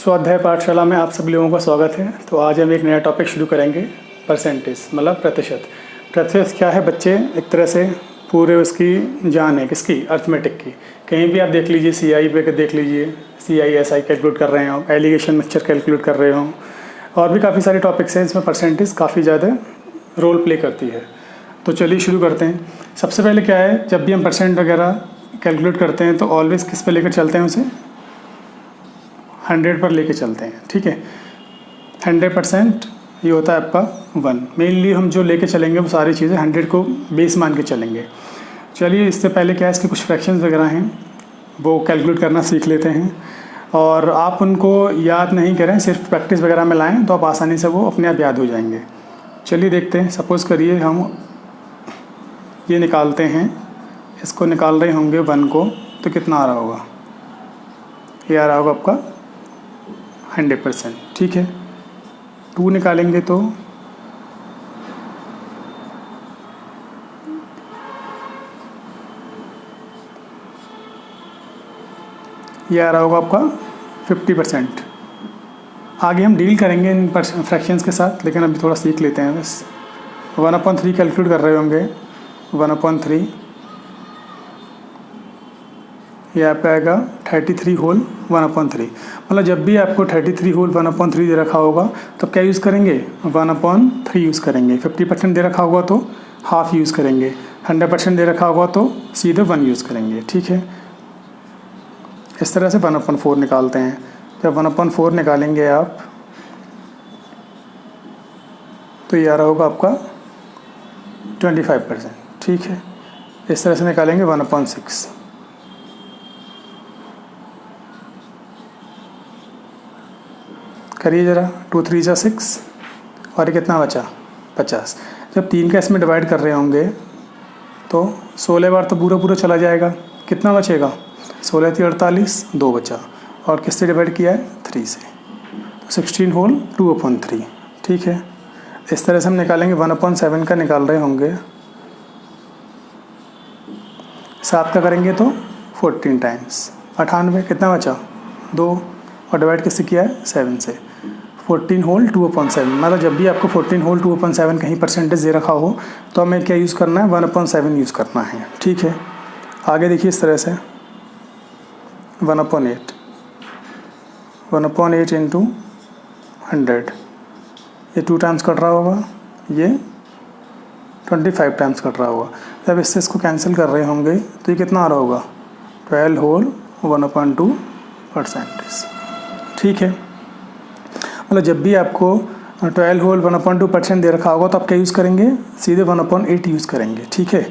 स्वाध्याय पाठशाला में आप सभी लोगों का स्वागत है। तो आज हम एक नया टॉपिक शुरू करेंगे, परसेंटेज मतलब प्रतिशत। प्रतिशत क्या है बच्चे? एक तरह से पूरे उसकी जान है, किसकी? अर्थमेटिक की। कहीं भी आप देख लीजिए, CI पे देख लीजिए, CI SI कैलकुलेट कर रहे हो, एलिगेशन मिक्सचर कैलकुलेट कर रहे हो, और भी काफ़ी सारे टॉपिक्स हैं इसमें परसेंटेज काफ़ी ज़्यादा रोल प्ले करती है। तो चलिए शुरू करते हैं। सबसे पहले क्या है, जब भी हम परसेंट वगैरह कैलकुलेट करते हैं तो ऑलवेज़ किस पे लेकर चलते हैं? उसे 100 पर लेके चलते हैं। ठीक है, 100% ये होता है आपका 1। मेनली हम जो लेके चलेंगे वो सारी चीज़ें 100 को बेस मान के चलेंगे। चलिए, इससे पहले क्या है, इसके कुछ फ्रैक्शंस वगैरह हैं वो कैलकुलेट करना सीख लेते हैं, और आप उनको याद नहीं करें, सिर्फ प्रैक्टिस वगैरह में लाएं तो आप आसानी से वो अपने आप याद हो जाएंगे। चलिए देखते हैं। सपोज़ करिए हम ये निकालते हैं, इसको निकाल रहे होंगे 1 को, तो कितना आ रहा होगा? ये आ रहा होगा आपका 100%। ठीक है, 2 निकालेंगे तो ये आ रहा होगा आपका 50%। आगे हम डील करेंगे इन फ्रैक्शंस के साथ, लेकिन अभी थोड़ा सीख लेते हैं बस। 1/3 कैलकुलेट कर रहे होंगे। 1/3 ये आप आएगा 33 होल 1/3। मतलब जब भी आपको 33 होल 1/3 दे रखा होगा तब क्या यूज़ करेंगे? 1/3 यूज़ करेंगे। 50% दे रखा होगा तो हाफ यूज़ करेंगे। 100% दे रखा होगा तो सीधे 1 यूज़ करेंगे। ठीक है, इस तरह से 1/4 निकालते हैं। जब 1/4 निकालेंगे आप तो ये आ रहा होगा आपका 25%। ठीक है, इस तरह से निकालेंगे 1/6। करिए ज़रा, 2 3 जा 6, और ये कितना बचा? 50। जब 3 का इसमें डिवाइड कर रहे होंगे तो 16 बार तो पूरा चला जाएगा। कितना बचेगा? 16 3 48, 2 बचा। और किससे डिवाइड किया है? 3 से। तो 16 होल 2/3। ठीक है, इस तरह से हम निकालेंगे। 1/7 का निकाल रहे होंगे, 7 का करेंगे तो 14 टाइम्स 98। कितना बचा? 2, और डिवाइड किससे किया है? 7 से। 14 होल 2/7। मतलब जब भी आपको 14 होल 2/7 कहीं परसेंटेज दे रखा हो तो हमें क्या यूज़ करना है? 1/7 यूज़ करना है। ठीक है, आगे देखिए इस तरह से 1/8 इंटू 100, ये 2 टाइम्स कट रहा होगा, ये 25 टाइम्स कट रहा होगा। जब इससे इसको कैंसिल कर रहे होंगे तो ये कितना आ रहा होगा? 12 होल 1/2%। ठीक है, मतलब जब भी आपको 12 होल 1/2% दे रखा होगा तो आप क्या यूज़ करेंगे? सीधे 1/8 यूज़ करेंगे। ठीक है,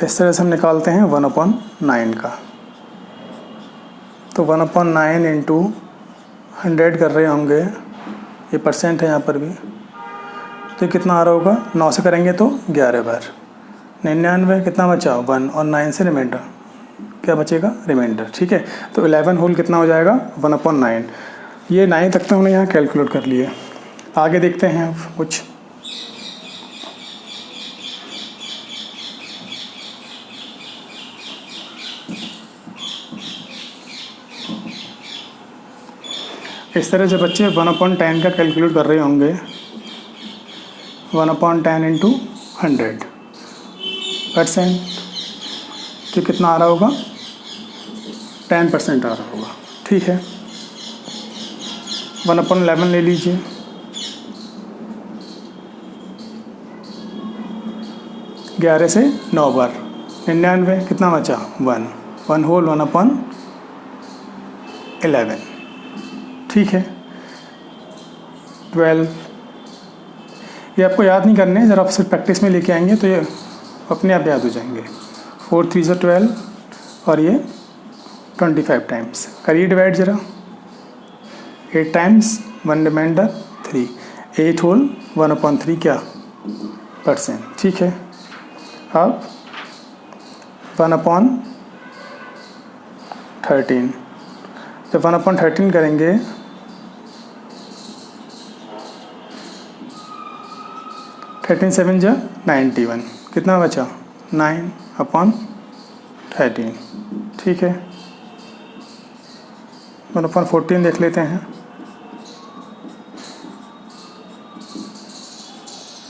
इस तरह से हम निकालते हैं 1/9 का। तो 1/9 इंटू 100 कर रहे होंगे, ये परसेंट है यहाँ पर भी, तो कितना आ रहा होगा? 9 से करेंगे तो 11 बार। 99, कितना बचा? 1, और 9 से रिमाइंडर क्या बचेगा? रिमाइंडर। ठीक है, तो 11 होल कितना हो जाएगा? 1/9। ये 9 तक तो हमने यहाँ कैलकुलेट कर लिए। आगे देखते हैं अब कुछ। इस तरह से बच्चे 1/10 का कैलकुलेट कर रहे होंगे। 1/10 इंटू 100%, तो कितना आ रहा होगा? 10% आ रहा होगा। ठीक है, 1/11 ले लीजिए। ग्यारह से 9 बार। 99, कितना बचा? 1 होल 1/11। ठीक है, 12, ये आपको याद नहीं करने, ज़रा आप सिर्फ प्रैक्टिस में लेके आएंगे तो ये अपने आप याद हो जाएंगे। 4 3 12, और ये 25 टाइम्स। करिए डिवाइड ज़रा। 8 टाइम्स 1 रिमाइंडर 3, 8 होल 1/3 क्या? %। ठीक है, अब 1/13, जब 1/13 करेंगे 13 7 जा 91, कितना बचा? 9/13। ठीक है, 1/14 देख लेते हैं।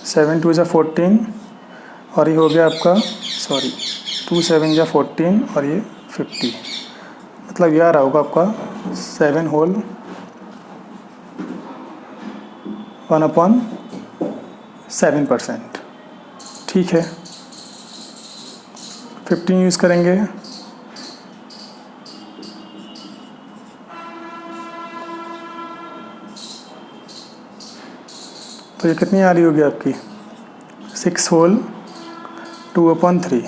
7 2 = 14 और ये हो गया आपका 2 7 = 14 और ये 50, मतलब ये आ रहा होगा आपका 7 होल 1/7%। ठीक है, 15 यूज़ करेंगे तो ये कितनी आ रही होगी आपकी 6 होल 2/3।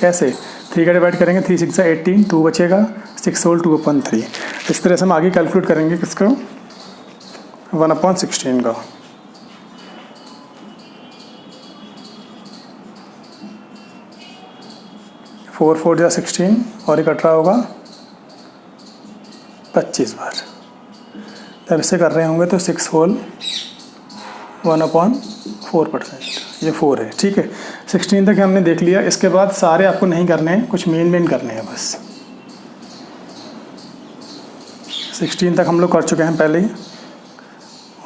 कैसे? 3 का डिवाइड करेंगे, 3 6 = 18, 2 बचेगा, 6 होल 2/3। इस तरह से हम आगे कैलकुलेट करेंगे किसको, 1/16 का। फोर 4 = 16 और ये कट रहा होगा 25 बार। तब इसे कर रहे होंगे तो 6 होल 1/4%, ये 4 है। ठीक है, 16 तक हमने देख लिया। इसके बाद सारे आपको नहीं करने हैं, कुछ मेन करने हैं बस। 16 तक हम लोग कर चुके हैं पहले ही,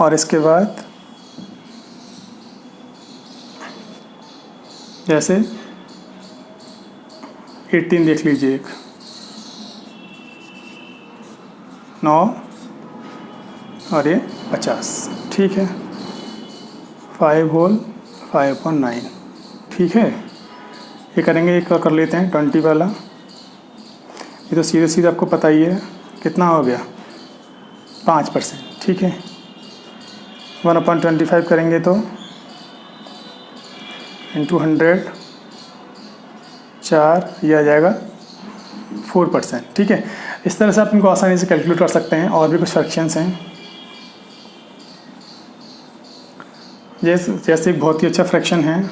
और इसके बाद जैसे 18 देख लीजिए, 9 और ये 50। ठीक है, 5 होल 5/9। ठीक है, ये करेंगे, एक कर लेते हैं 20 वाला। ये तो सीधे सीधे आपको पता ही है कितना हो गया, 5%। ठीक है, 1/25 करेंगे तो इंटू 100 4, ये आ जाएगा 4%। ठीक है, इस तरह से आप इनको आसानी से कैलकुलेट कर सकते हैं। और भी कुछ फ्रैक्शंस हैं, जैसे एक बहुत ही अच्छा फ्रैक्शन है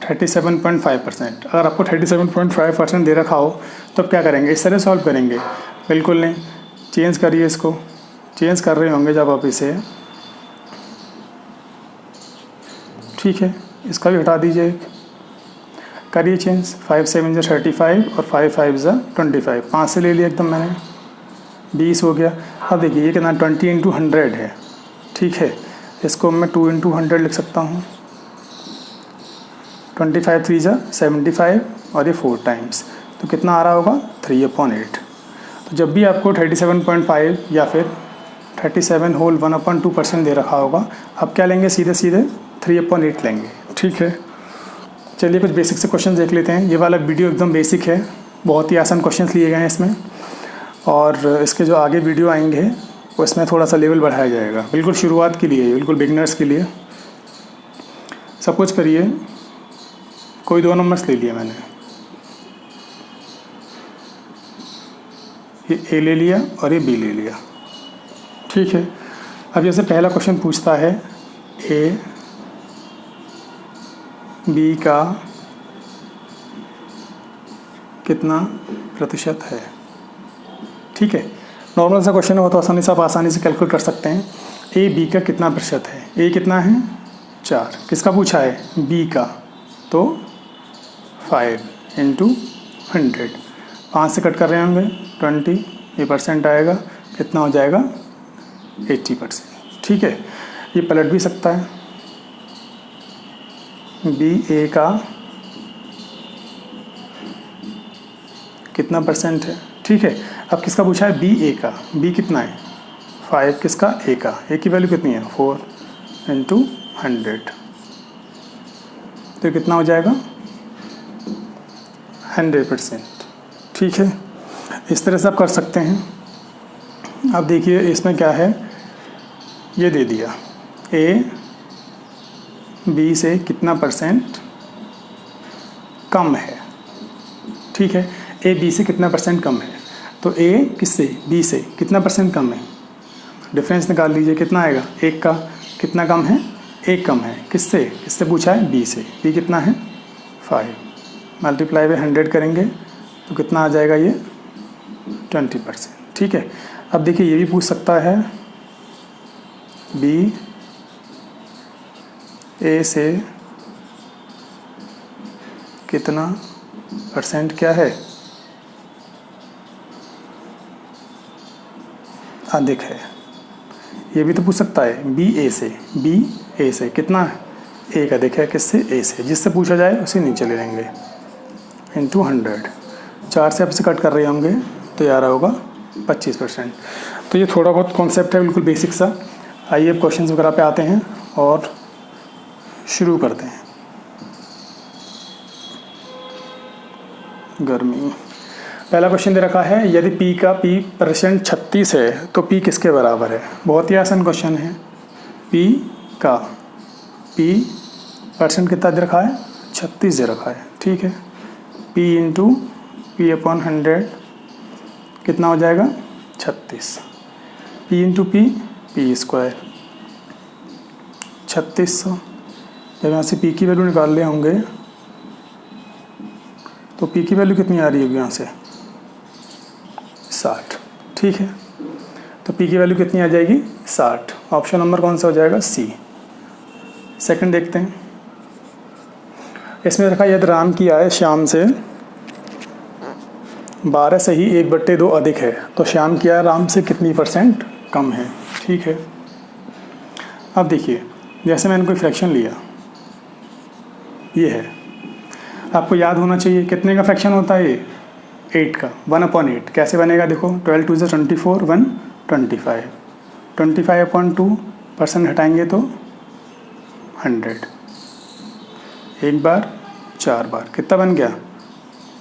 37.5%। अगर आपको 37.5% दे रखा हो तो अब क्या करेंगे, इस तरह सॉल्व करेंगे? बिल्कुल नहीं, चेंज करिए इसको। चेंज कर रहे होंगे जब आप इसे, ठीक है, इसका भी हटा दीजिए, करिए चेंज। 5 7 = 35 और 5 5 = 25। 5 से ले लिया एकदम मैंने, 20 हो गया। अब देखिए ये कितना 20 × 100 है। ठीक है, इसको मैं 2 × 100 लिख सकता हूँ। 25 3 = 75 और ये 4 टाइम्स, तो कितना आ रहा होगा 3/8। तो जब भी आपको 37.5 या फिर 37 होल 1/2% दे रखा होगा, आप क्या लेंगे, सीधे सीधे 3/8 लेंगे। ठीक है, चलिए कुछ बेसिक से क्वेश्चन देख लेते हैं। ये वाला वीडियो एकदम बेसिक है, बहुत ही आसान क्वेश्चंस लिए गए हैं इसमें, और इसके जो आगे वीडियो आएंगे उसमें थोड़ा सा लेवल बढ़ाया जाएगा। बिल्कुल शुरुआत के लिए, बिल्कुल बिगनर्स के लिए। सब कुछ करिए, कोई 2 नंबर्स ले लिए मैंने, ये ए ले लिया और ये बी ले लिया। ठीक है, अब जैसे पहला क्वेश्चन पूछता है ए बी का कितना प्रतिशत है। ठीक है, नॉर्मल सा क्वेश्चन हो तो आसानी से कैलकुलेट कर सकते हैं। ए बी का कितना प्रतिशत है, ए कितना है 4, किसका पूछा है, बी का, तो 5 × 100, 5 से कट कर रहे होंगे 20, ये परसेंट आएगा, कितना हो जाएगा 80%। ठीक है, ये पलट भी सकता है, बी ए का कितना परसेंट है। ठीक है, अब किसका पूछा है, बी ए का, बी कितना है 5, किसका, ए का, ए की वैल्यू कितनी है 4 × 100, तो कितना हो जाएगा 100%। ठीक है, इस तरह से आप कर सकते हैं। अब देखिए इसमें क्या है, ये दे दिया ए बी से कितना परसेंट कम है। ठीक है, ए बी से कितना परसेंट कम है, तो ए किससे, बी से कितना परसेंट कम है, डिफरेंस निकाल लीजिए, कितना आएगा, 1 का कितना कम है, 1 कम है, किससे, किससे पूछा है, बी से, बी कितना है 5, मल्टीप्लाई बाय 100 करेंगे तो कितना आ जाएगा, ये 20%। ठीक है, अब देखिए ये भी पूछ सकता है बी ए से कितना परसेंट क्या है, अधिक है। ये भी तो पूछ सकता है बी ए से कितना है, ए का देखा है किससे, ए से, जिससे पूछा जाए उसे नीचे ले लेंगे इंटू 100। 4 से आपसे कट कर रहे होंगे तो ये आ रहा होगा 25%। तो ये थोड़ा बहुत कॉन्सेप्ट है, बिल्कुल बेसिक सा। आइए अब क्वेश्चंस वगैरह पे आते हैं और शुरू करते हैं। गर्मी। पहला क्वेश्चन दे रखा है, यदि P का P% 36 है तो P किसके बराबर है। बहुत ही आसान क्वेश्चन है। P का P% कितना दे रखा है, 36 दे रखा है, ठीक है। P इंटू P/100 कितना हो जाएगा, 36। P into P square 3600। जब यहाँ से P की वैल्यू निकाल रहे होंगे तो P की वैल्यू कितनी आ रही होगी यहाँ से, 60, ठीक है। तो P की वैल्यू कितनी आ जाएगी, 60। ऑप्शन नंबर कौन सा हो जाएगा, सी। सेकंड देखते हैं। इसमें रखा यदि राम की आय श्याम से 12 से ही 1/2 अधिक है तो श्याम की आय राम से कितनी % कम है, ठीक है। अब देखिए, जैसे मैंने कोई फ्रैक्शन लिया, ये है, आपको याद होना चाहिए कितने का फ्रैक्शन होता है ये, 8 का, 1/8। कैसे बनेगा देखो, 12 2 24, 1 25, 25/2 हटाएंगे तो 100, एक बार 4 बार, कितना बन गया,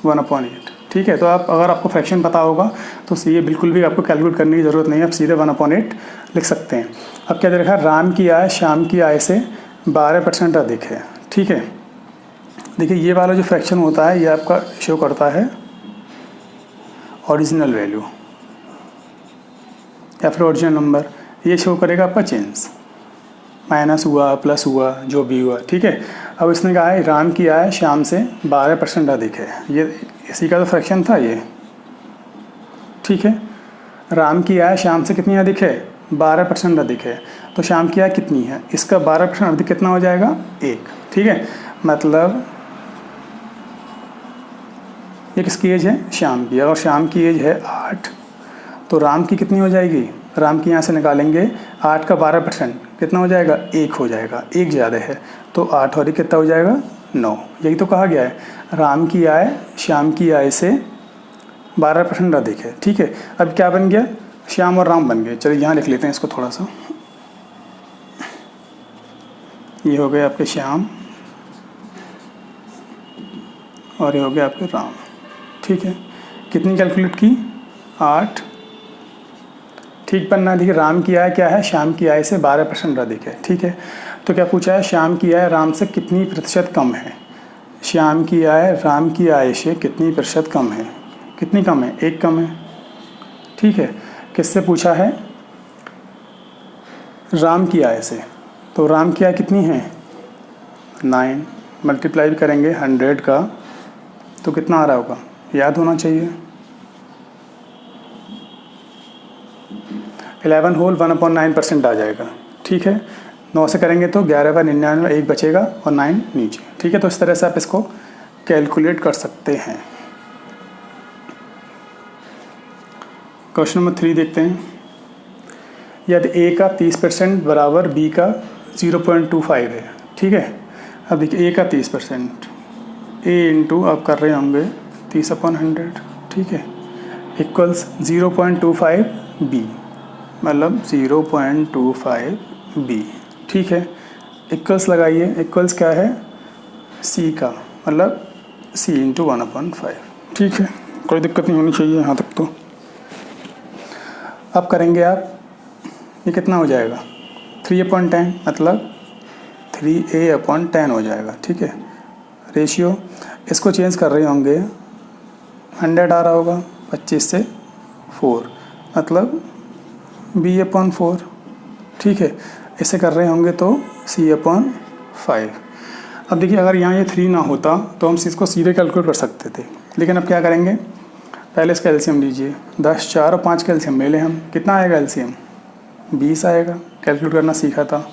1/8, ठीक है। तो आप अगर आपको फ्रैक्शन पता होगा तो ये बिल्कुल भी आपको कैलकुलेट करने की ज़रूरत नहीं है, आप सीधे 1/8 लिख सकते हैं। अब क्या दे रखा है, राम की आय श्याम की आय से 12% अधिक है, ठीक है। देखिए ये वाला जो फ्रैक्शन होता है ये आपका शो करता है ओरिजिनल वैल्यू या फिर ओरिजिनल नंबर, ये शो करेगा आपका चेंज, माइनस हुआ प्लस हुआ जो भी हुआ, ठीक है। अब इसने कहा है राम की आय श्याम से 12% अधिक है, ये इसी का तो फ्रैक्शन था ये, ठीक है। राम की आय श्याम से कितनी अधिक है, 12% अधिक है। तो श्याम की आय कितनी है, इसका 12% अधिक कितना हो जाएगा, 1, ठीक है। मतलब ये किसकी एज है, श्याम की। अगर श्याम की एज है 8 तो राम की कितनी हो जाएगी, राम की यहाँ से निकालेंगे 8 का 12% कितना हो जाएगा, 1 हो जाएगा, 1 ज़्यादा है तो 8 और 1 कितना हो जाएगा, 9। यही तो कहा गया है, राम की आय श्याम की आय से 12% अधिक है, ठीक है। अब क्या बन गया, श्याम और राम बन गए। चलिए यहाँ लिख लेते हैं इसको थोड़ा सा, ये हो गए आपके श्याम और ये हो गए आपके राम, ठीक है। कितनी कैलकुलेट की, 8, ठीक बनना है। देखिए राम की आय क्या है, श्याम की आय से 12% अधिक है, ठीक है। तो क्या पूछा है, श्याम की आय राम से कितनी प्रतिशत कम है। श्याम की आय राम की आय से कितनी प्रतिशत कम है, कितनी कम है, 1 कम है, ठीक है। किससे पूछा है, राम की आय से। तो राम की आय कितनी है, 9, मल्टीप्लाई भी करेंगे 100 का तो कितना आ रहा होगा, याद होना चाहिए, 11 होल 1/9% आ जाएगा, ठीक है। 9 से करेंगे तो 11/99, 1 बचेगा और 9 नीचे, ठीक है। तो इस तरह से आप इसको कैलकुलेट कर सकते हैं। क्वेश्चन नंबर 3 देखते हैं। यदि A का 30% बराबर B का 0.25 है, ठीक है। अब देखिए A का 30%, A इंटू आप कर रहे होंगे 30/100, ठीक है, इक्वल्स 0.25 B, मतलब 0.25 B, ठीक है। इक्वल्स लगाइए, इक्वल्स क्या है, C का, मतलब C इंटू 1/5, ठीक है। कोई दिक्कत नहीं होनी चाहिए यहाँ तक। तो अब करेंगे आप, ये कितना हो जाएगा, 3/10, मतलब 3A/10 हो जाएगा, ठीक है। रेशियो इसको चेंज कर रहे होंगे, 100 आ रहा होगा, 25 से 4, मतलब B/4, ठीक है। इसे कर रहे होंगे तो C/5। अब देखिए अगर यहाँ ये 3 ना होता तो हम इसको सीधे कैलकुलेट कर सकते थे, लेकिन अब क्या करेंगे, पहले इसका एलसीएम लीजिए, 10, 4 और 5 का एलसीएम ले लें हम, कितना आएगा एलसीएम, 20 आएगा। कैलकुलेट करना सीखा था,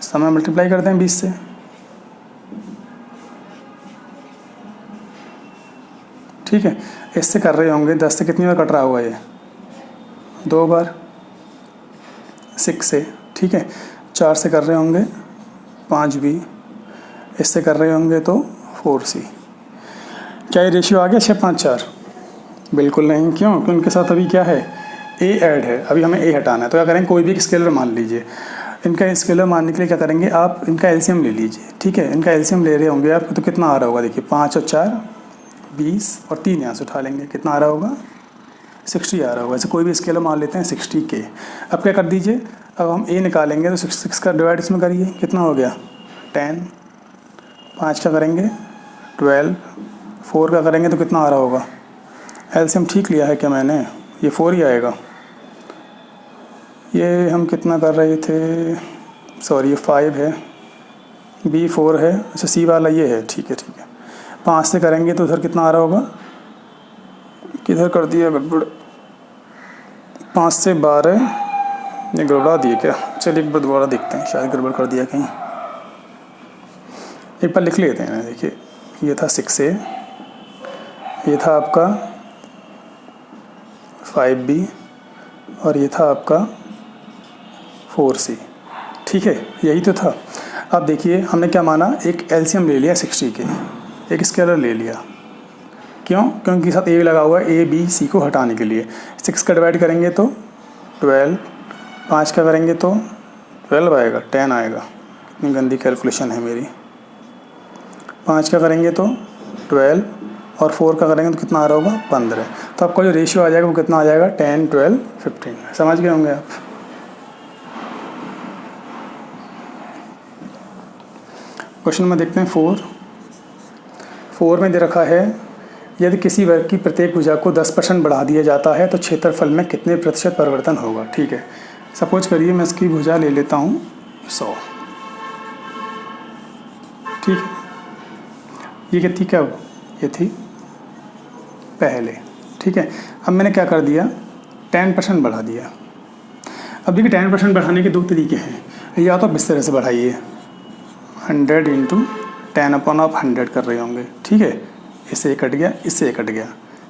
समय मल्टीप्लाई करते हैं 20 से, ठीक है। इससे कर रहे होंगे 10 से कितनी बार कट रहा होगा ये, 2 बार 6 से, ठीक है। 4 से कर रहे होंगे 5b, इससे कर रहे होंगे तो 4c। क्या ये रेशियो आ गया 6 5 4? बिल्कुल नहीं। क्यों? क्योंकि उनके साथ अभी क्या है, a ऐड है, अभी हमें a हटाना है। तो क्या करेंगे, कोई भी एक स्केलर मान लीजिए। इनका स्केलर मानने के लिए क्या करेंगे, आप इनका एलसीएम ले लीजिए, ठीक है। इनका एलसीएम ले रहे होंगे आप, तो कितना आ रहा होगा, देखिए 5 और 4 20 और 3 यहाँ से उठा लेंगे, कितना आ रहा होगा, 60 आ रहा होगा। ऐसे कोई भी स्केलर मान लेते हैं 60K। अब क्या कर दीजिए, अब हम a निकालेंगे तो 6 का डिवाइड इसमें करिए, कितना हो गया 10, 5 का करेंगे 12, 4 का करेंगे तो कितना आ रहा होगा, एलसीएम ठीक लिया है क्या मैंने, ये 4 ही आएगा। ये हम कितना कर रहे थे, सॉरी ये 5 है, b 4 है, अच्छा c वाला ये है, ठीक है ठीक है। 5 से करेंगे तो उधर कितना आ रहा होगा, किधर कर दिया गड़बड़, 5 से 12, ये गड़बड़ा दिए क्या, चलिए एक बार दोबारा देखते हैं, शायद गड़बड़ कर दिया कहीं, एक बार लिख लेते हैं। देखिए ये था 6A, ये था आपका 5B और ये था आपका 4C, ठीक है, यही तो था। अब देखिए हमने क्या माना, एक एलसीएम ले लिया 60 के, एक स्केलर ले लिया, क्यों, क्योंकि साथ ए लगा हुआ है, ए बी सी को हटाने के लिए। 6 का डिवाइड करेंगे तो 12, 5 का करेंगे तो 12 आएगा, 10 आएगा, इतनी गंदी कैलकुलेशन है मेरी। 5 का करेंगे तो 12 और 4 का करेंगे तो कितना आ रहा होगा 15। तो आपका जो रेशियो आ जाएगा वो कितना आ जाएगा 10, 12, 15। समझ गए होंगे आप। क्वेश्चन में देखते हैं 4 में दे रखा है, यदि किसी वर्ग की प्रत्येक भुजा को 10% बढ़ा दिया जाता है तो क्षेत्रफल में कितने प्रतिशत परिवर्तन होगा। ठीक है, सपोज करिए मैं इसकी भुजा ले लेता हूँ 100, ठीक है, ये कितनी क्या ये थी पहले, ठीक है। अब मैंने क्या कर दिया 10% बढ़ा दिया। अब देखिए 10% बढ़ाने के दो तरीके हैं, या तो इस तरह से बढ़ाइए 100 इंटू 10/100 कर रहे होंगे, ठीक है, इससे कट गया, इससे कट गया,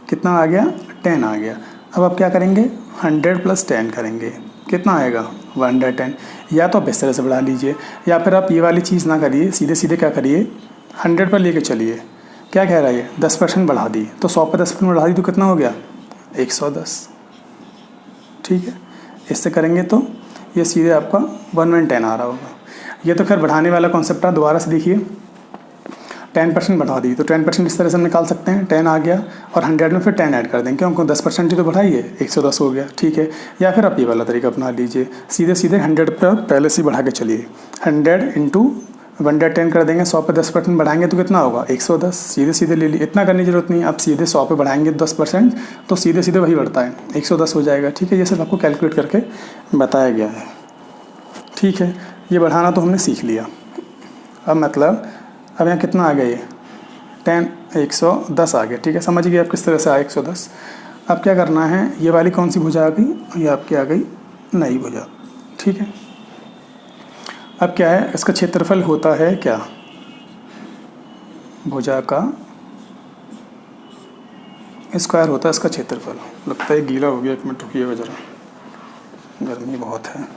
कितना आ गया 10 आ गया। अब आप क्या करेंगे 100 + 10 करेंगे, कितना आएगा 110। या तो आप इस तरह से बढ़ा लीजिए, या फिर आप ये वाली चीज़ ना करिए, सीधे सीधे क्या करिए 100 पर लेके चलिए। क्या कह रहा है 10% बढ़ा दी, तो 100 पर 10% बढ़ा दी तो कितना हो गया 110, ठीक है। इससे करेंगे तो ये सीधे आपका 110 आ रहा होगा। ये तो खैर बढ़ाने वाला कॉन्सेप्ट है, दोबारा से देखिए 10% बढ़ा दी तो 10% इस तरह से हम निकाल सकते हैं, 10 आ गया और 100 में फिर 10 ऐड कर देंगे, क्योंकि 10% ही तो बढ़ाइए 110 हो गया, ठीक है। या फिर आप ये वाला तरीका अपना लीजिए, सीधे सीधे 100 पर पहले से बढ़ा के चलिए, 100 इंटू 110 कर देंगे, 100 पर 10% बढ़ाएंगे तो कितना होगा 110, सीधे सीधे ले लीजिए, इतना करने की जरूरत नहीं। आप सीधे 100 पे बढ़ाएंगे 10% तो सीधे सीधे वही बढ़ता है 110 हो जाएगा, ठीक है। ये सिर्फ आपको कैलकुलेट करके बताया गया है, ठीक है। ये बढ़ाना तो हमने सीख लिया। अब मतलब अब यहाँ कितना आ गया, ये 110 आ गया, ठीक है। समझ गए आप किस तरह से आया 110। अब क्या करना है, ये वाली कौन सी भुजा आ गई, ये आपकी आ गई नई भुजा, ठीक है। अब क्या है, इसका क्षेत्रफल होता है क्या, भुजा का स्क्वायर होता है इसका क्षेत्रफल। लगता है गीला हो गया, 1 मिनट रुकिएगा ज़रा, गर्मी बहुत है,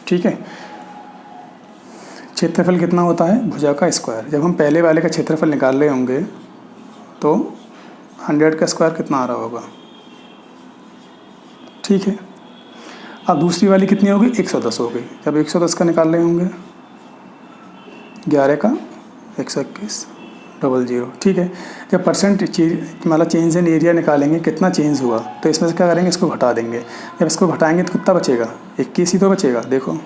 ठीक है। क्षेत्रफल कितना होता है भुजा का स्क्वायर। जब हम पहले वाले का क्षेत्रफल निकाल रहे होंगे तो 100 का स्क्वायर कितना आ रहा होगा, ठीक है। अब दूसरी वाली कितनी होगी 110 हो गई। जब 110 का निकाल रहे होंगे 11 का 121 00, ठीक है। जब परसेंट मतलब चेंज इन एरिया निकालेंगे कितना चेंज हुआ, तो इसमें से क्या करेंगे, इसको घटा देंगे। जब इसको घटाएंगे तो कितना बचेगा 21 ही तो बचेगा। देखो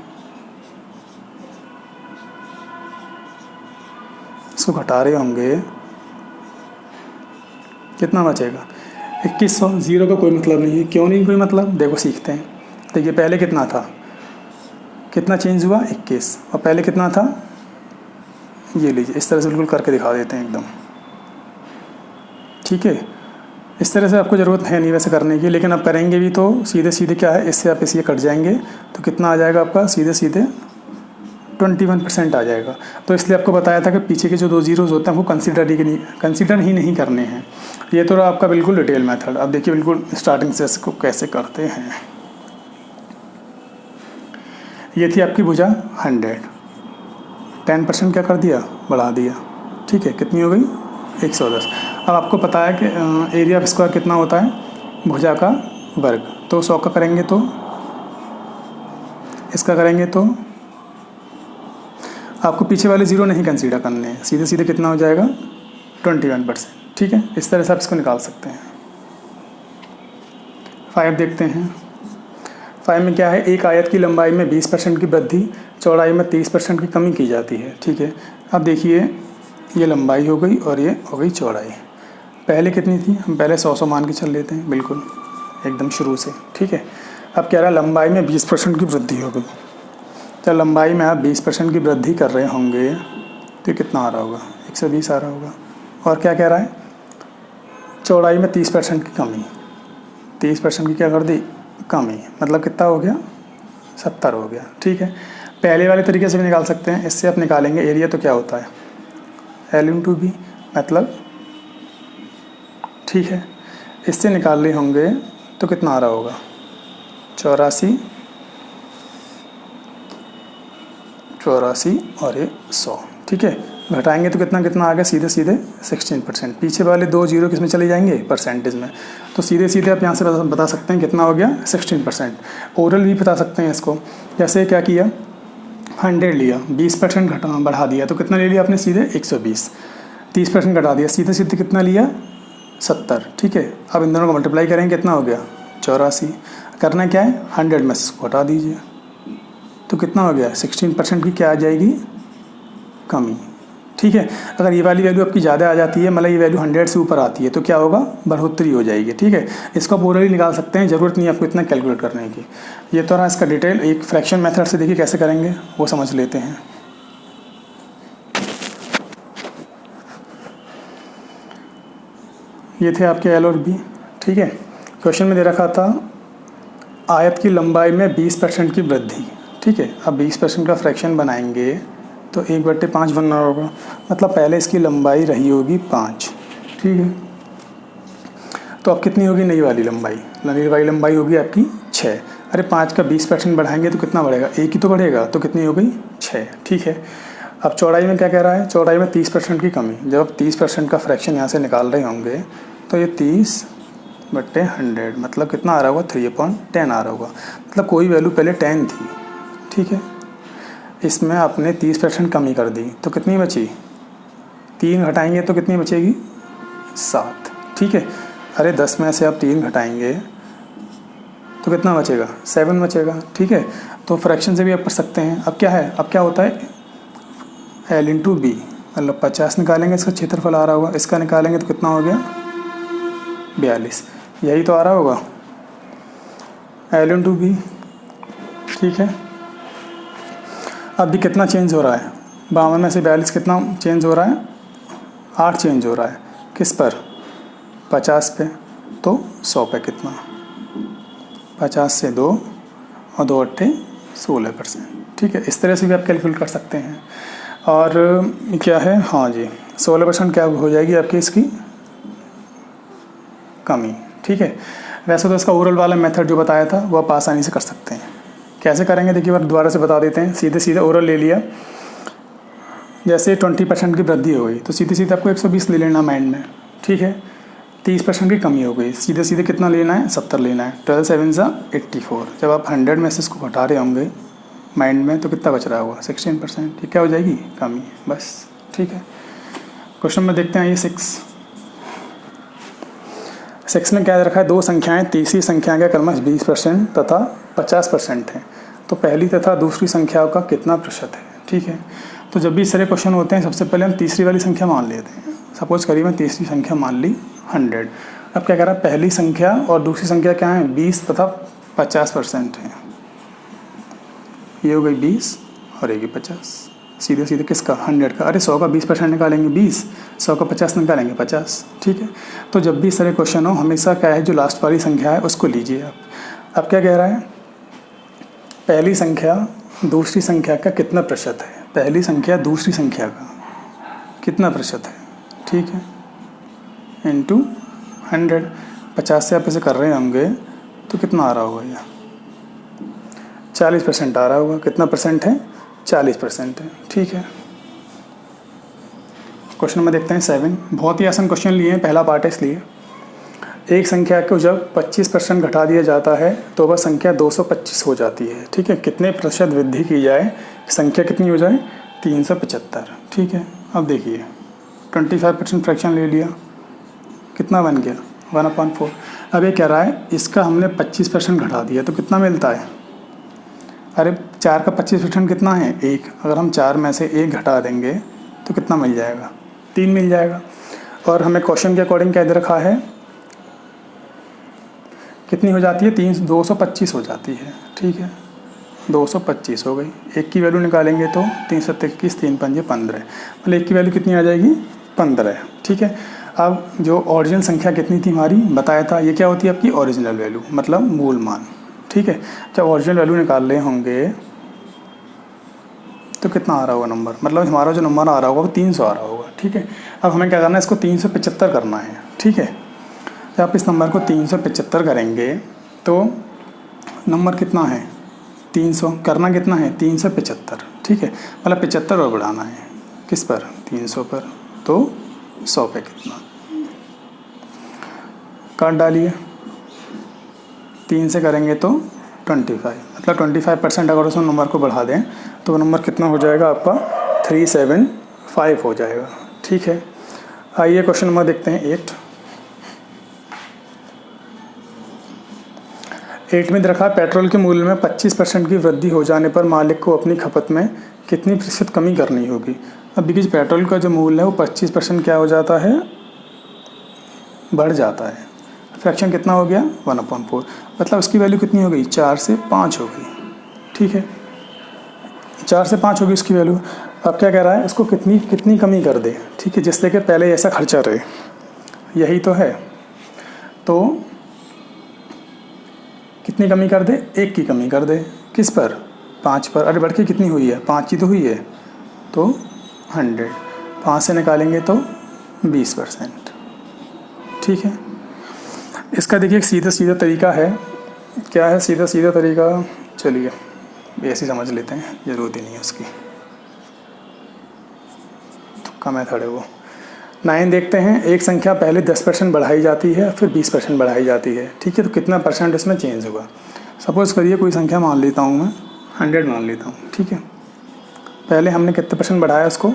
इसको घटा रहे होंगे कितना बचेगा 2100। ज़ीरो का कोई मतलब नहीं है। क्यों नहीं कोई मतलब, देखो सीखते हैं। देखिए पहले कितना था, कितना चेंज हुआ 21, और पहले कितना था, ये लीजिए इस तरह से बिल्कुल करके दिखा देते हैं एकदम, ठीक है। इस तरह से आपको ज़रूरत है नहीं वैसे करने की, लेकिन आप करेंगे भी तो सीधे सीधे क्या है, इससे आप इसलिए कट जाएंगे तो कितना आ जाएगा आपका सीधे सीधे 21% आ जाएगा। तो इसलिए आपको बताया था कि पीछे के जो 2 जीरोज़ होते हैं वो कंसिडर ही नहीं करने हैं। ये तो रहा आपका बिल्कुल डिटेल मेथड। अब देखिए बिल्कुल स्टार्टिंग से इसको कैसे करते हैं। ये थी आपकी भुजा 100, 10% क्या कर दिया, बढ़ा दिया, ठीक है, कितनी हो गई 110। अब आपको पता है कि एरिया ऑफ स्क्वायर कितना होता है भुजा का वर्ग, तो 100 का करेंगे तो इसका करेंगे तो आपको पीछे वाले ज़ीरो नहीं कंसीडर करने हैं, सीधे सीधे कितना हो जाएगा 21%, ठीक है। इस तरह से आप इसको निकाल सकते हैं। 5 देखते हैं। 5 में क्या है, एक आयत की लंबाई में 20% की वृद्धि, चौड़ाई में 30% की कमी की जाती है, ठीक है। अब देखिए ये लंबाई हो गई और ये हो गई चौड़ाई। पहले कितनी थी, हम पहले 100 मान के चल लेते हैं, बिल्कुल एकदम शुरू से, ठीक है। अब क्या रहा, लंबाई में 20% की वृद्धि हो गई। तो लंबाई में आप 20% की वृद्धि कर रहे होंगे तो कितना आ रहा होगा, 120 आ रहा होगा। और क्या कह रहा है, चौड़ाई में 30% की कमी, 30% की क्या कर दी, कमी, मतलब कितना हो गया 70 हो गया, ठीक है। पहले वाले तरीके से भी निकाल सकते हैं। इससे आप निकालेंगे एरिया तो क्या होता है L/B, मतलब ठीक है। इससे निकाल रहे होंगे तो कितना आ रहा होगा 84 और ये 100, ठीक है। घटाएंगे तो कितना कितना आ गया, सीधे सीधे 16%। पीछे वाले 2 जीरो किस में चले जाएंगे, परसेंटेज में। तो सीधे सीधे आप यहाँ से बता सकते हैं कितना हो गया 16%। ओरल भी बता सकते हैं इसको। जैसे क्या किया, 100 लिया, 20% घटा बढ़ा दिया तो कितना ले लिया आपने, सीधे 120। 30% घटा दिया, सीधे सीधे कितना लिया 70, ठीक है। अब इन दोनों को मल्टीप्लाई करेंगे, कितना हो गया 84। करना क्या है, 100 में से इसको हटा दीजिए तो कितना हो गया 16% की क्या आ जाएगी, कमी, ठीक है। अगर ये वाली वैल्यू आपकी ज़्यादा आ जाती है, मतलब ये वैल्यू 100 से ऊपर आती है, तो क्या होगा, बढ़ोतरी हो जाएगी, ठीक है। इसको आप ओरली निकाल सकते हैं, ज़रूरत नहीं है आपको इतना कैलकुलेट करने की। ये तो रहा इसका डिटेल। एक फ्रैक्शन मेथड से देखिए कैसे करेंगे वो समझ लेते हैं। ये थे आपके L और B, ठीक है। क्वेश्चन में दे रखा था आयत की लंबाई में 20% की वृद्धि, ठीक है। अब 20% का फ्रैक्शन बनाएंगे तो 1/5 बनना होगा, मतलब पहले इसकी लंबाई रही होगी 5, ठीक है। तो अब कितनी होगी नई वाली लंबाई, नई वाली लंबाई होगी आपकी 6। अरे 5 का 20% बढ़ाएंगे तो कितना बढ़ेगा, 1 ही तो बढ़ेगा, तो कितनी हो गई 6, ठीक है। अब चौड़ाई में क्या कह रहा है, चौड़ाई में 30% की कमी। जब आप 30% का फ्रैक्शन यहाँ से निकाल रहे होंगे तो ये 30/100 मतलब कितना आ रहा होगा, 3/10 आ रहा होगा। मतलब कोई वैल्यू पहले 10 थी, ठीक है। इसमें आपने 30% कमी कर दी तो कितनी बची, 3 घटाएंगे तो कितनी बचेगी 7, ठीक है। अरे 10 में से आप 3 घटाएंगे तो कितना बचेगा 7 बचेगा, ठीक है। तो फ्रैक्शन से भी आप कर सकते हैं। अब क्या है, अब क्या होता है L/B, मतलब 50 निकालेंगे, इसका क्षेत्रफल आ रहा होगा, इसका निकालेंगे तो कितना हो गया 42, यही तो आ रहा होगा L/B, ठीक है। अब भी कितना चेंज हो रहा है, 52 में से 42 कितना चेंज हो रहा है, 8 चेंज हो रहा है, किस पर 50 पे, तो 100 पे कितना, 50 से 2 और 2 8 16%, ठीक है। इस तरह से भी आप कैलकुलेट कर सकते हैं। और क्या है, हाँ जी 16% क्या हो जाएगी आपकी इसकी कमी, ठीक है। वैसे तो इसका ओरल वाला मेथड जो बताया था वो आप आसानी से कर सकते हैं। कैसे करेंगे देखिए, बार दोबारा से बता देते हैं। सीधे सीधे ओरल ले लिया, जैसे 20% की वृद्धि हो गई तो सीधे सीधे आपको 120 ले लेना माइंड में, ठीक है। 30% की कमी हो गई, सीधे सीधे कितना लेना है 70 लेना है। 12 7 सा 84। जब आप 100 में से इसको घटा रहे होंगे माइंड में तो कितना बच रहा होगा 16%, ठीक क्या हो जाएगी कमी, बस, ठीक है। क्वेश्चन में देखते हैं ये 6 में क्या रखा है, दो संख्याएं तीसरी संख्या का क्रमश 20% तथा 50% है, तो पहली तथा दूसरी संख्याओं का कितना प्रतिशत है, ठीक है। तो जब भी इस तरह क्वेश्चन होते हैं सबसे पहले हम तीसरी वाली संख्या मान लेते हैं। सपोज करिए मैं तीसरी संख्या मान ली 100। अब क्या कह रहा है, पहली संख्या और दूसरी संख्या क्या है 20 तथा 50% है। ये हो गई 20 और ये 50, सीधे सीधे किसका 100 का। अरे 100 का 20% निकालेंगे 20, 100 का 50 निकालेंगे 50, ठीक है। तो जब भी इस तरह क्वेश्चन हो हमेशा क्या है, जो लास्ट वाली संख्या है उसको लीजिए आप। अब क्या कह रहा है, पहली संख्या दूसरी संख्या का कितना प्रतिशत है, पहली संख्या दूसरी संख्या का कितना प्रतिशत है, ठीक है, इंटू 100। 50 से आप इसे कर रहे होंगे तो कितना आ रहा होगा, यह 40% आ रहा होगा। कितना परसेंट है, 40% है, ठीक है। क्वेश्चन नंबर देखते हैं 7। बहुत ही आसान क्वेश्चन लिए हैं, पहला पार्ट है इसलिए। एक संख्या को जब 25% घटा दिया जाता है तो वह संख्या 225 हो जाती है, ठीक है। कितने प्रतिशत वृद्धि की जाए, संख्या कितनी हो जाए, 375, ठीक है। अब देखिए 25% फ्रैक्शन ले लिया, कितना बन गया, 1/4। अब ये कह रहा है इसका हमने 25% घटा दिया तो कितना मिलता है। अरे 4 का 25% कितना है, 1। अगर हम 4 में से 1 घटा देंगे तो कितना मिल जाएगा, 3 मिल जाएगा। और हमें क्वेश्चन के अकॉर्डिंग क्या दे रखा है, कितनी हो जाती है, 225 हो जाती है, ठीक है। 225 हो गई। 1 की वैल्यू निकालेंगे तो 3 7 21, 3 5 15, मतलब 1 की वैल्यू कितनी आ जाएगी, 15, ठीक है। अब जो ओरिजिनल संख्या कितनी थी हमारी, बताया था, ये क्या होती है आपकी ओरिजिनल वैल्यू, मतलब मूल मान, ठीक है। जब ओरिजिनल वैल्यू निकाल रहे होंगे तो कितना आ रहा होगा नंबर, मतलब हमारा जो नंबर आ रहा होगा वो 300 आ रहा होगा, ठीक है। अब हमें क्या करना है, इसको 375 करना है, ठीक है। जब आप इस नंबर को 375 करेंगे तो नंबर कितना है, 300, करना कितना है, 375, ठीक है। मतलब 75 और बढ़ाना है, किस पर, 300 पर, तो 100 पे कितना, काट डालिए। 3 से करेंगे तो 25, मतलब 25% अगर उस नंबर को बढ़ा दें तो वो नंबर कितना हो जाएगा आपका, 375 हो जाएगा, ठीक है। आइए क्वेश्चन नंबर देखते हैं 8। 8 में रखा, पेट्रोल के मूल्य में 25% की वृद्धि हो जाने पर मालिक को अपनी खपत में कितनी प्रतिशत कमी करनी होगी। अब देखिए पेट्रोल का जो मूल्य है वो 25% क्या हो जाता है, बढ़ जाता है। फ्रैक्शन कितना हो गया, 1/4, मतलब उसकी वैल्यू कितनी हो गई, 4 से 5 हो गई, ठीक है। 4 से 5 होगी उसकी वैल्यू। अब क्या कह रहा है, इसको कितनी कमी कर दे, ठीक है, जिससे कि पहले ऐसा खर्चा रहे, यही तो है। तो कितनी कमी कर दे, 1 की कमी कर दे, किस पर, 5 पर। अरे बढ़ के कितनी हुई है, 5 ही तो हुई है, तो 100। 5 से निकालेंगे तो 20%, ठीक है। इसका देखिए एक सीधा तरीका है, क्या है सीधा तरीका, चलिए ऐसे समझ लेते हैं, ज़रूरत ही नहीं है उसकी, तुक्का मेथड है वो। 9 देखते हैं, एक संख्या पहले 10% बढ़ाई जाती है फिर 20% बढ़ाई जाती है, ठीक है। तो कितना परसेंट इसमें चेंज होगा। सपोज़ करिए कोई संख्या मान लेता हूँ मैं, 100 मान लेता हूँ, ठीक है। पहले हमने कितने परसेंट बढ़ाया, उसको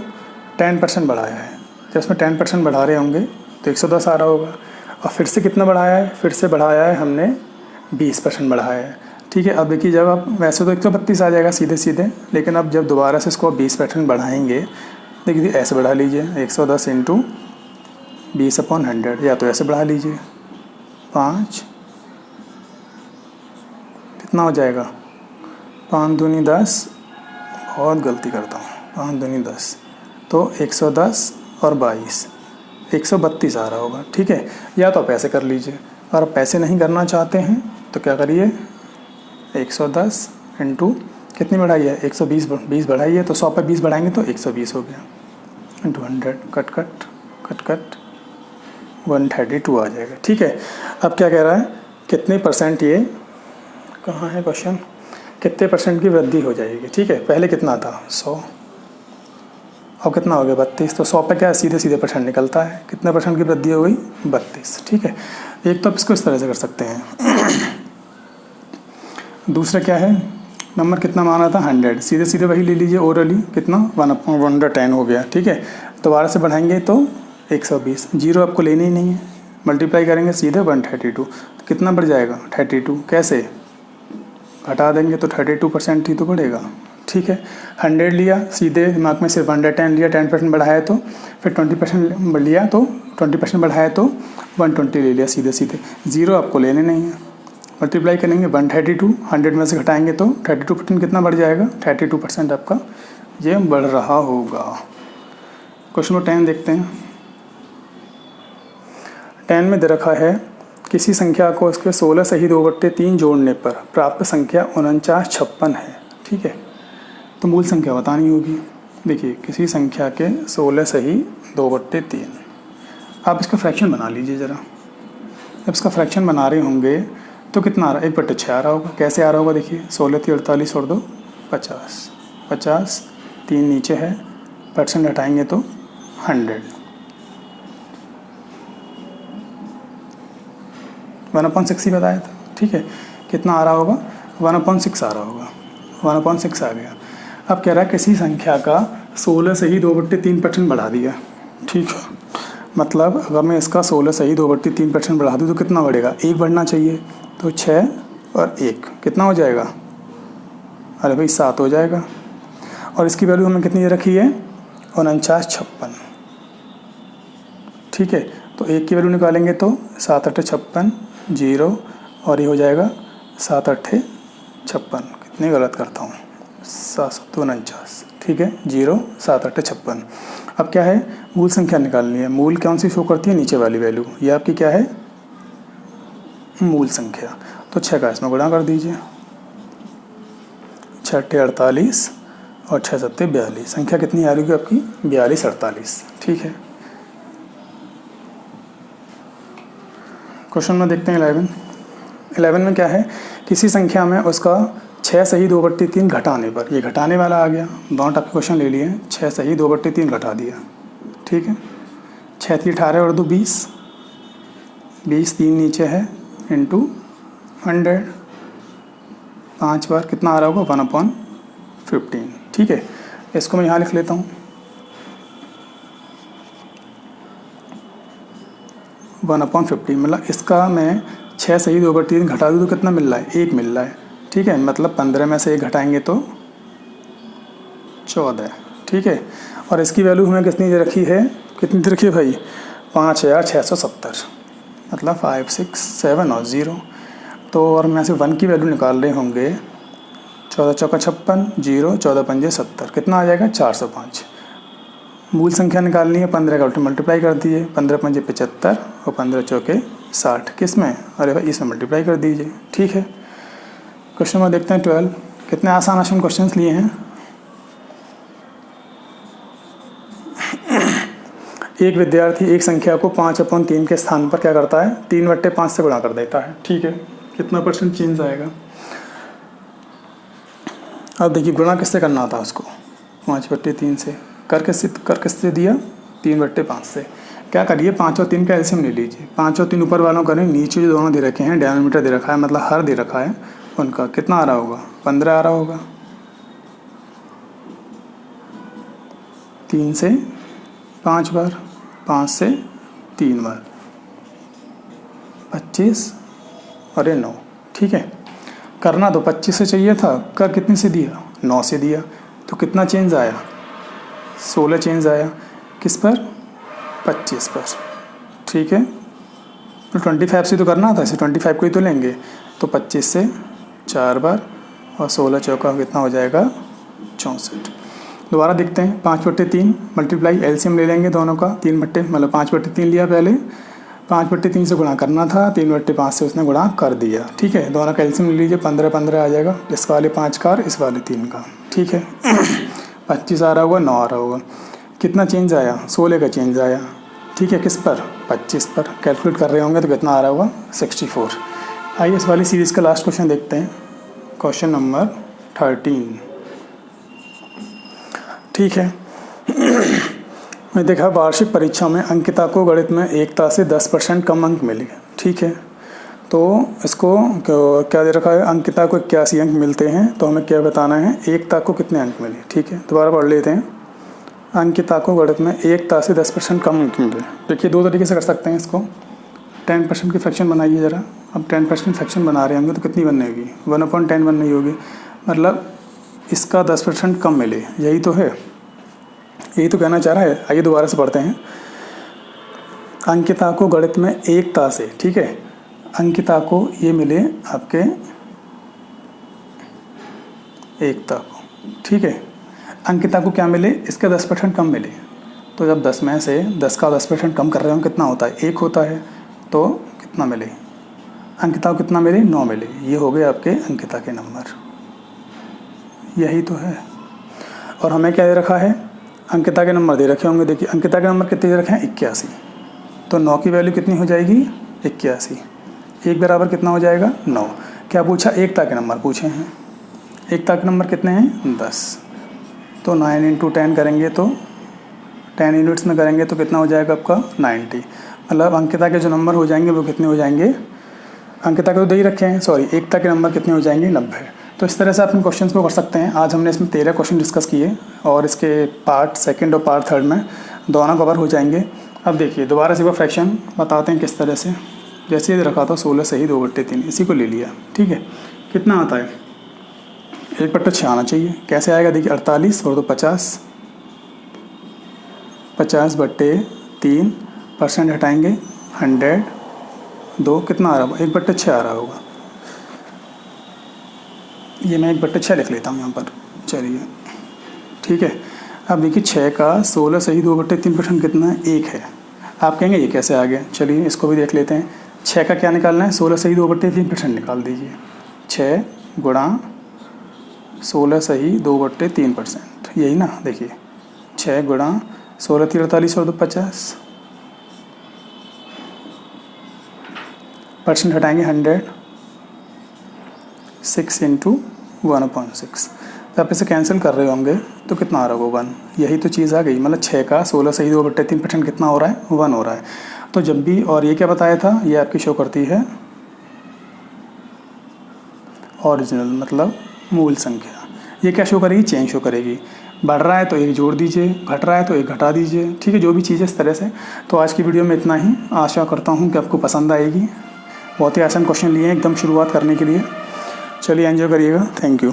10% बढ़ाया है। जब उसमें 10% बढ़ा रहे होंगे तो 110 आ रहा होगा। और फिर से कितना बढ़ाया है, फिर से बढ़ाया है हमने 20% बढ़ाया है, ठीक है। अब देखिए जब आप, वैसे तो 132 आ जाएगा सीधे, लेकिन अब जब दोबारा से इसको 20% बढ़ाएंगे, देखिए ऐसे बढ़ा लीजिए, 110 इंटू 20/100, या तो ऐसे बढ़ा लीजिए 5, कितना हो जाएगा, 5 दूनी 10, बहुत गलती करता हूँ, 5 दूनी 10, तो 110 और 22, 132 आ रहा होगा, ठीक है। या तो आप ऐसे कर लीजिए, और आप पैसे नहीं करना चाहते हैं तो क्या करिए, 110 इंटू कितनी बढ़ाई है, 120 बढ़ाई है, तो 100 पे 20 बढ़ाएंगे तो 120 हो गया, इंटू 100, कट 132 आ जाएगा, ठीक है। अब क्या कह रहा है, कितने परसेंट, ये कहाँ है क्वेश्चन, कितने परसेंट की वृद्धि हो जाएगी, ठीक है। पहले कितना था, 100, अब कितना हो गया, 32, तो 100 पे क्या सीधे परसेंट निकलता है, कितने परसेंट की वृद्धि हो गई, 32, ठीक है। एक तो आप इसको इस तरह से कर सकते हैं। दूसरा क्या है, नंबर कितना माना था, 100, सीधे वही ले लीजिए, ओरली कितना, 1/10 हो गया, ठीक है। दोबारा से बढ़ाएंगे तो 120, जीरो आपको लेने ही नहीं है, मल्टीप्लाई करेंगे सीधे 132, तो कितना बढ़ जाएगा, 32, कैसे घटा देंगे तो 32% ही तो बढ़ेगा, ठीक है। 100 लिया, सीधे दिमाग में सिर्फ 110 लिया, 10% बढ़ाया तो, फिर 20% लिया तो 20% बढ़ाया तो 120 ले लिया सीधे, जीरो आपको लेने नहीं है। मल्टीप्लाई करेंगे 132, 100 में से घटाएंगे तो 32% कितना बढ़ जाएगा, 32% आपका ये बढ़ रहा होगा। क्वेश्चन नंबर 10 देखते हैं। 10 में दे रखा है, किसी संख्या को उसके 16 सही 2/3 जोड़ने पर प्राप्त संख्या 4956 है, ठीक है। तो मूल संख्या बतानी होगी। देखिए किसी संख्या के 16 सही 2/3। आप इसका फ्रैक्शन बना लीजिए ज़रा। जब इसका फ्रैक्शन बना रहे होंगे तो कितना आ रहा है, 1/6 आ रहा होगा। कैसे आ रहा होगा, देखिए 16 थी 48 और 2 50, 50 3 नीचे है, परसेंट हटाएंगे तो 100, 1/6 ही बताया था। ठीक है, कितना आ रहा होगा, 1/6 आ रहा होगा, 1/6 आ गया। अब कह रहा है किसी संख्या का 16 से ही 2/3% बढ़ा दिया। ठीक है, मतलब अगर मैं इसका 16 से ही 2/3% बढ़ा दूँ तो कितना बढ़ेगा, 1 बढ़ना चाहिए। तो 6 और 1 कितना हो जाएगा, अरे भाई 7 हो जाएगा। और इसकी वैल्यू हमने कितनी रखी है, 49, 56। ठीक है, तो 1 की वैल्यू निकालेंगे तो 7 8 56 0, और ये हो जाएगा 7 8 56। कितनी गलत करता हूँ, 7 7 49। ठीक है, 0 7 8 56। अब क्या है, मूल संख्या निकालनी है। मूल कौन सी शो करती है, नीचे वाली वैल्यू। ये आपकी क्या है, मूल संख्या। तो 6 का इसमें गुणा कर दीजिए, 6 8 48 और 6 7 42। संख्या कितनी आ रही है आपकी, 42 48। ठीक है, क्वेश्चन में देखते हैं 11 में क्या है, किसी संख्या में उसका 6 सही 2/3 घटाने पर, ये घटाने वाला आ गया। दोनों टाइप के क्वेश्चन ले लिए, 6 सही 2/3 घटा दिया। ठीक है, 6 3 18 और 2 20, 20 3 नीचे है इंटू 100, 5 बार कितना आ रहा होगा, 1/15। ठीक है, इसको मैं यहाँ लिख लेता हूँ, 1/15। मतलब इसका मैं 6 सही 2/3 घटा दूँ तो कितना मिल रहा है, 1 मिल रहा है। ठीक है, मतलब 15 में से 1 घटाएंगे तो 14। ठीक है, और इसकी वैल्यू हमें कितनी दे रखी है, कितनी दे रखी है भाई, 5670। मतलब 5 6 7 और 0। तो और मैं से 1 की वैल्यू निकाल रहे होंगे, 14 चौका 56 0, 14 पंजे 70, कितना आ जाएगा, 405। मूल संख्या निकालनी है, 15 का उल्टा मल्टीप्लाई कर दिए, 15 पंजे 75 और 15 चौके 60। किस में, अरे भाई इसमें मल्टीप्लाई कर दीजिए। ठीक है, क्वेश्चन में देखते हैं 12। कितने आसान आसान क्वेश्चंस लिए हैं। एक विद्यार्थी एक संख्या को 5/3 के स्थान पर क्या करता है, 3/5 से गुणा कर देता है। ठीक है, कितना परसेंट चेंज आएगा। अब देखिए गुणा किससे करना था उसको, 5/3 से। कर किससे दिया, 3/5 से। क्या करिए, 5 और 3 का एलसीएम ले लीजिए। 5 और 3 ऊपर वालों का नहीं, नीचे जो दोनों दे रखे हैं, डिनोमिनेटर दे रखा है, मतलब हर दे रखा है, उनका कितना आ रहा होगा, 15 आ रहा होगा। 3 से 5 बार, 5 से 3 बार, 25 और ये 9। ठीक है, करना तो 25 से चाहिए था, कर कितने से दिया, 9 से दिया। तो कितना चेंज आया, 16 चेंज आया। किस पर, 25 पर। ठीक है, तो 25 से तो करना था, इसे 25 को ही तो लेंगे। तो 25 से 4 बार और 16 चौका कितना हो जाएगा, 64। दोबारा देखते हैं, 5/3 मल्टीप्लाई एलसीएम ले लेंगे दोनों का, 3 बट्टे मतलब 5/3 लिया पहले, 5/3 से गुणा करना था, 3/5 से उसने गुणा कर दिया। ठीक है, दोनों का एलसीएम ले लीजिए, 15 15 आ जाएगा। इस वाले 5 का और इस वाले 3 का। ठीक है, 25 आ रहा होगा, 9 आ रहा होगा। कितना चेंज आया, 16 का चेंज आया। ठीक है, किस पर, 25 पर। कैलकुलेट कर रहे होंगे तो कितना आ रहा होगा, 64। आइए इस वाली सीरीज़ का लास्ट क्वेश्चन देखते हैं, क्वेश्चन नंबर 13। ठीक है, मैं देखा वार्षिक परीक्षा में अंकिता को गणित में एकता से 10% कम अंक मिले। ठीक है, तो इसको क्या दे रखा है, अंकिता को 81 अंक मिलते हैं, तो हमें क्या बताना है, एकता को कितने अंक मिले। ठीक है, दोबारा पढ़ लेते हैं, अंकिता को गणित में एकता से 10% कम अंक मिले। देखिए दो तरीके से कर सकते हैं इसको, 10% की फ्रैक्शन बनाइए ज़रा। अब 10% फ्रैक्शन बना रहे होंगे तो कितनी बननी होगी, 1/10 बननी होगी। मतलब इसका 10% कम मिले, यही तो है, यही तो कहना चाह रहा है। आइए दोबारा से पढ़ते हैं, अंकिता को गणित में एकता से, ठीक है, अंकिता को ये मिले आपके एकता को। ठीक है, अंकिता को क्या मिले, इसके 10% कम मिले। तो जब 10 में से 10 का 10% कम कर रहे हो कितना होता है, 1 होता है। तो कितना मिले, अंकिता को कितना मिले, 9 मिले। ये हो गए आपके अंकिता के नंबर, यही तो है। और हमें क्या दे रखा है, अंकिता के नंबर दे रखे होंगे। देखिए अंकिता के नंबर कितने दे रखे हैं, 81। तो 9 की वैल्यू कितनी हो जाएगी, 81। 1 बराबर कितना हो जाएगा, 9। क्या पूछा, एकता के नंबर पूछे हैं। एकता के नंबर कितने हैं, 10। तो 9 × 10 करेंगे तो 10 यूनिट्स में करेंगे तो कितना हो जाएगा आपका, 90। मतलब अंकिता के जो नंबर हो जाएंगे वो कितने हो जाएंगे, अंकिता के तो दे ही रखे हैं, सॉरी एकता के नंबर कितने हो जाएंगे, 90। तो इस तरह से अपने क्वेश्चंस को कर सकते हैं। आज हमने इसमें 13 क्वेश्चन डिस्कस किए और इसके पार्ट सेकंड और पार्ट थर्ड में दोनों कवर हो जाएंगे। अब देखिए दोबारा से वो फ्रैक्शन बताते हैं किस तरह से। जैसे ये रखा था 16 सही 2/3, इसी को ले लिया, ठीक है। कितना आता है, 1/6 आना चाहिए। कैसे आएगा, देखिए 48 और 2 50, 50/3, परसेंट हटाएंगे 100, 2 कितना आ रहा होगा, 1/6 आ रहा होगा। ये मैं 1/6 लिख लेता हूँ यहाँ पर, चलिए ठीक है। अब देखिए 6 का 16 सही 2/3% कितना है, 1 है। आप कहेंगे ये कैसे आ गया, चलिए इसको भी देख लेते हैं। 6 का क्या निकालना है, 16 सही 2/3% निकाल दीजिए। 6 गुणा 16 सही 2/3%, यही ना। देखिए 6 गुणा 16 × 48 और 2 50, परसेंट हटाएंगे 100, 6 × 1/6। तो आप इसे कैंसिल कर रहे होंगे तो कितना आ रहा होगा, 1। यही तो चीज़ आ गई, मतलब 6 का 16 सही 2/3% कितना हो रहा है, 1 हो रहा है। तो जब भी, और ये क्या बताया था, ये आपकी शो करती है ओरिजिनल, मतलब मूल संख्या। ये क्या शो करेगी, चेंज शो करेगी। बढ़ रहा है तो 1 जोड़ दीजिए, घट रहा है तो 1 घटा दीजिए, ठीक है। जो भी चीज़ है इस तरह से। तो आज की वीडियो में इतना ही। आशा करता हूँ कि आपको पसंद आएगी। बहुत ही आसान क्वेश्चन लिए हैं एकदम शुरुआत करने के लिए। चलिए एंजॉय करिएगा, थैंक यू।